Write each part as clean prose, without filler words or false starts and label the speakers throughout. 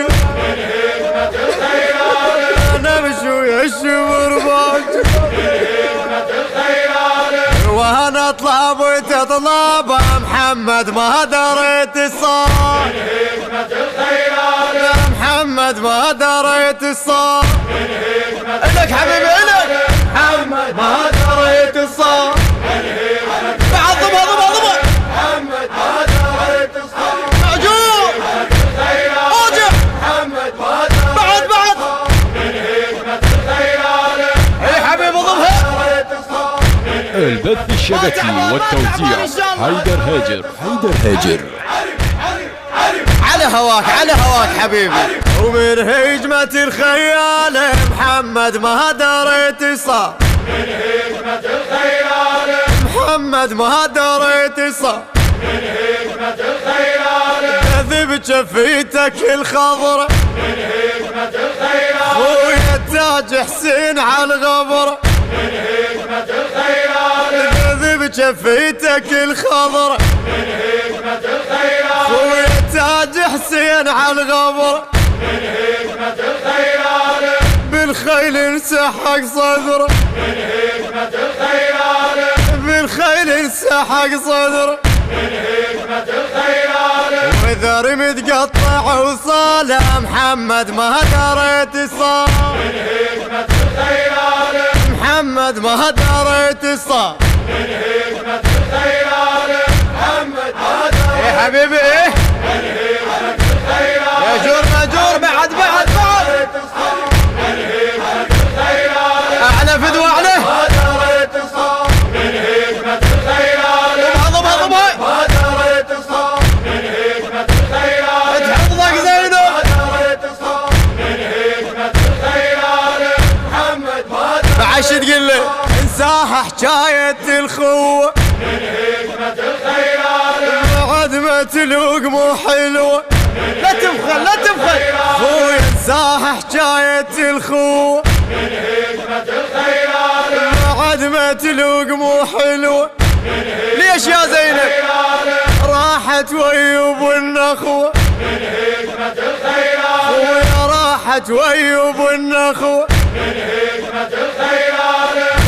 Speaker 1: باكر نمشي ويشمر باكر وانا اطلب وتطلب محمد ما دريت الصار يا محمد ما دريت الصار لك حبيبي لك محمد ما دريت الصار بعد ضبا ضبا ضبا محمد ما دريت الصار معجون اوجع محمد ما دريت بعد اي حبيبي ضبها
Speaker 2: البث الشبكي والتوزيع حيدر هاجر.
Speaker 1: على هواك حبيبي ومن هجمة الخيال محمد ما دريت صار محمد ما دريت صار كذب شفيتك الخضرة خويا التاج حسين على الغبرة كذب شفيتك الخضرة خويا التاج حسين على الغبرة بالخيل انسحق صدره بالخيل انسحق صدره واذا رمد قطع وصال محمد ما دريت صار محمد ما دريت صار يا حبيبي ايه يا جور ماجور بعد اعلى فدوى عليه ضبها تحضنك زينو بعد شو تقول لي انساها حكاية الخوة بعد ما تلوق مو حلوة لا تبخل خويا انساها حكاية الخوة بعد ما تلوق مو حلوة ليش يا زينب راحت ويوب النخوة خويا راحت ويوب النخوة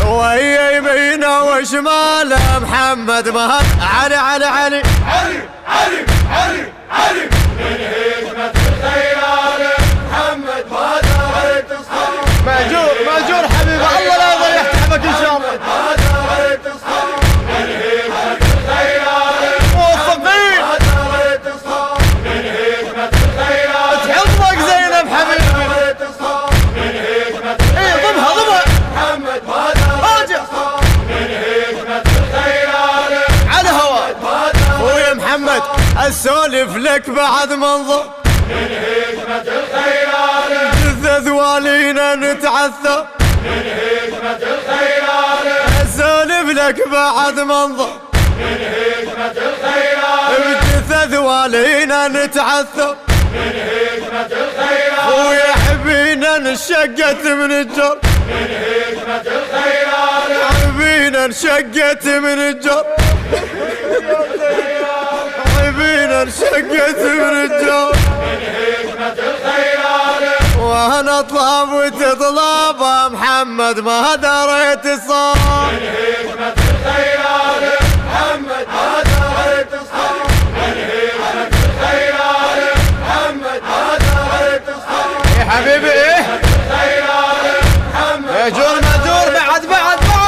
Speaker 1: وهي يمينه وشماله محمد ما علي علي علي علي علي علي علي من هجمة الخيال محمد ما دريت الصار ماجور حبيبي الله لا يضيع تعبك ان شاء الله ما دريت الصار من هجمة الخيال موفقين ما دريت الصار من هجمة الخيال تحضنك زينب حبيبي ما دريت الصار من هجمة الخيال ضبها محمد ما دريت الصار من هجمة الخيال على هواك خويا محمد اسولف لك بعد منظر من هجمة الخيال جثث والينا نتعثر من هجمة الخيال اسولف لك بعد منظر من هجمة الخيال جثث والينا نتعثر من هجمة الخيال خويا حبينا انشقت من الجر من هجمة الخيال حبينا انشقت من الجر حبينا انشقت من الجر من هجمة الخيال وانا اطلب وتطلب محمد ما دريت صار من هجمة الخيال محمد ما دريت صار من هجمة الخيال محمد ما دريت صار يا حبيبي ايه يا جور ماجور بعد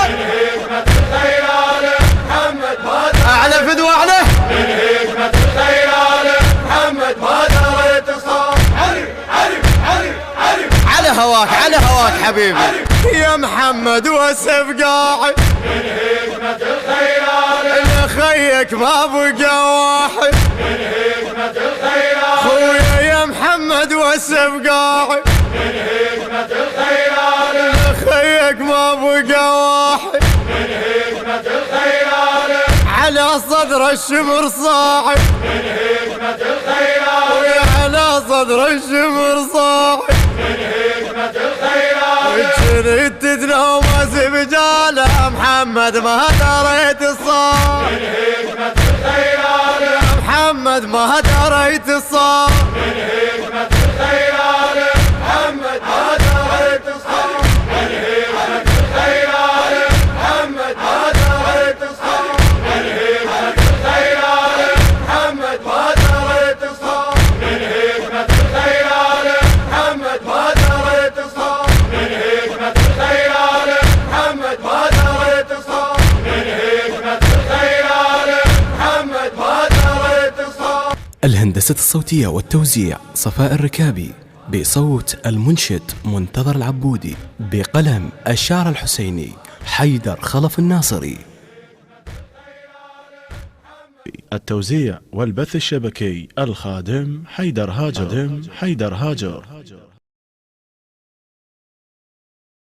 Speaker 1: من هجمة الخيال محمد ما اعلى فدوى عليه من هجمة الخيال محمد ما دريت صار على هواك حبيبي يا محمد وسف قاعد من هجمة الخيال خيك ما بقى واحد من هجمة الخيال خويا يا محمد وسف قاعد من هجمة الخيال خيك ما بقى واحد من هجمة الخيال على صدر الشمر صاعد من هجمة الخيال ويا على صدر الشمر صاعد من هجمة الخيال شريت تدنوم زبجاله محمد ما دريت الصار من هجمة الخيال محمد ما دريت الصار من هجمة الخيال
Speaker 3: الهندسة الصوتية والتوزيع صفاء الركابي، بصوت المنشد منتظر العبودي، بقلم الشاعر الحسيني حيدر خلف الناصري.
Speaker 4: التوزيع والبث الشبكي الخادم حيدر هاجر.